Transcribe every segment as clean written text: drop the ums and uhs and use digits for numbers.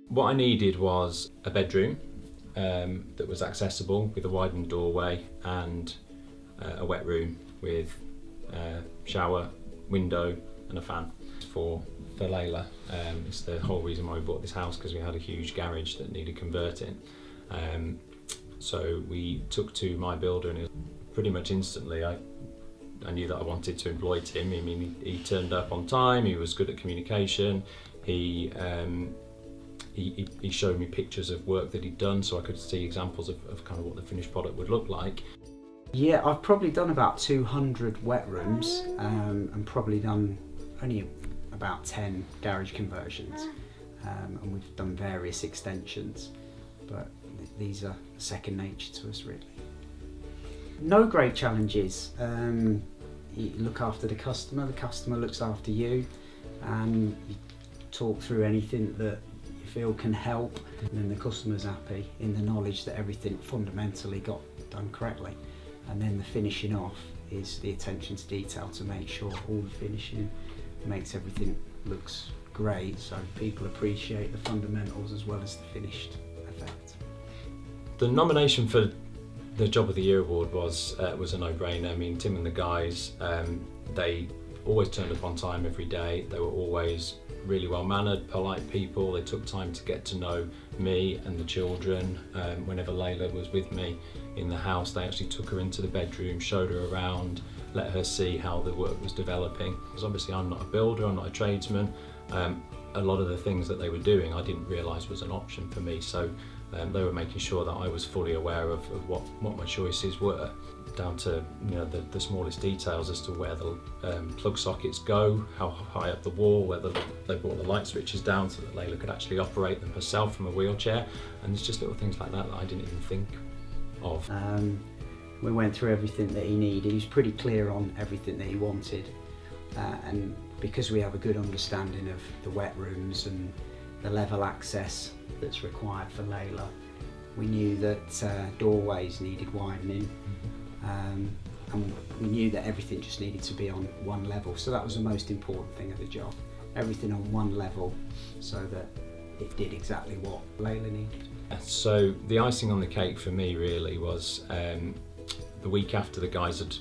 What I needed was a bedroom that was accessible with a widened doorway and a wet room with a shower, window and a fan. For Layla, it's the whole reason why we bought this house, because we had a huge garage that needed converting. So we took to MyBuilder, and pretty much instantly I knew that I wanted to employ Tim. I mean, he turned up on time, he was good at communication, he showed me pictures of work that he'd done so I could see examples of kind of what the finished product would look like. Yeah, I've probably done about 200 wet rooms and probably done only about 10 garage conversions, and we've done various extensions, but these are second nature to us really. No great challenges. You look after the customer looks after you, and you talk through anything that you feel can help, and then the customer's happy in the knowledge that everything fundamentally got done correctly. And then the finishing off is the attention to detail to make sure all the finishing makes everything looks great, so people appreciate the fundamentals as well as the finished effect. The nomination for the Job of the Year award was a no-brainer. I mean, Tim and the guys, they always turned up on time every day. They were always really well-mannered, polite people. They took time to get to know me and the children. Whenever Layla was with me in the house, they actually took her into the bedroom, showed her around, let her see how the work was developing. Because obviously I'm not a builder, I'm not a tradesman. A lot of the things that they were doing I didn't realise was an option for me, so they were making sure that I was fully aware of what my choices were, down to the smallest details as to where the plug sockets go, how high up the wall, whether they brought the light switches down so that Layla could actually operate them herself from a wheelchair, and it's just little things like that that I didn't even think of. We went through everything that he needed. He was pretty clear on everything that he wanted, and because we have a good understanding of the wet rooms and the level access that's required for Layla, we knew that doorways needed widening, and we knew that everything just needed to be on one level. So that was the most important thing of the job, everything on one level so that it did exactly what Layla needed. So the icing on the cake for me really was the week after the guys had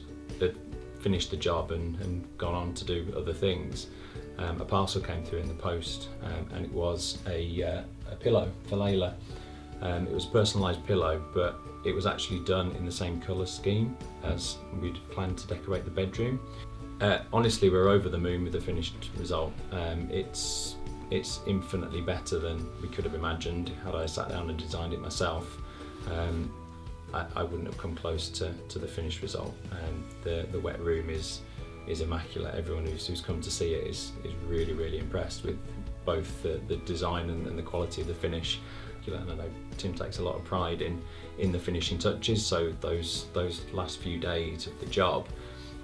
finished the job and gone on to do other things, a parcel came through in the post, and it was a pillow for Layla. It was a personalised pillow, but it was actually done in the same colour scheme as we'd planned to decorate the bedroom. Honestly, we're over the moon with the finished result. It's infinitely better than we could have imagined. Had I sat down and designed it myself, I wouldn't have come close to the finished result. The wet room is immaculate. Everyone who's come to see it is really, really impressed with both the design and the quality of the finish. And I know Tim takes a lot of pride in the finishing touches, so those last few days of the job,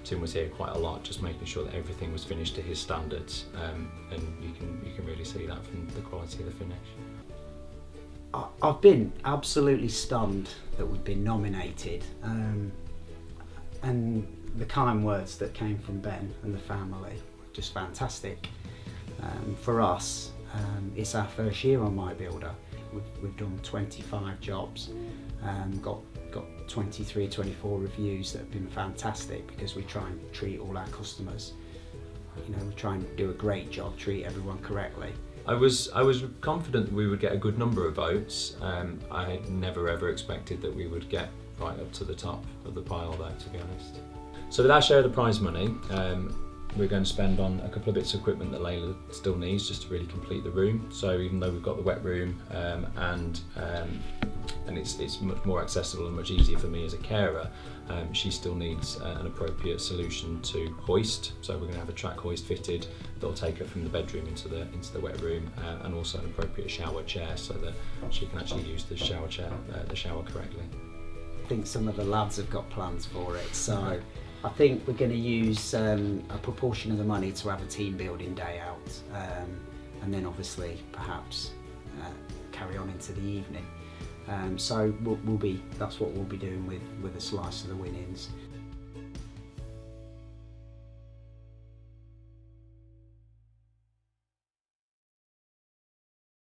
Tim was here quite a lot, just making sure that everything was finished to his standards, and you can really see that from the quality of the finish. I've been absolutely stunned that we've been nominated, and the kind words that came from Ben and the family were just fantastic. For us, it's our first year on MyBuilder. We've done 25 jobs, got 23 or 24 reviews that have been fantastic, because we try and treat all our customers. We try and do a great job, treat everyone correctly. I was confident that we would get a good number of votes. I had never ever expected that we would get right up to the top of the pile there, to be honest. So with our share of the prize money, we're going to spend on a couple of bits of equipment that Layla still needs just to really complete the room. So even though we've got the wet room and it's much more accessible and much easier for me as a carer, she still needs an appropriate solution to hoist. So we're going to have a track hoist fitted that'll take her from the bedroom into the wet room, and also an appropriate shower chair so that she can actually use the shower correctly. I think some of the lads have got plans for it, so I think we're going to use a proportion of the money to have a team building day out, and then obviously perhaps carry on into the evening. So that's what we'll be doing with a slice of the winnings.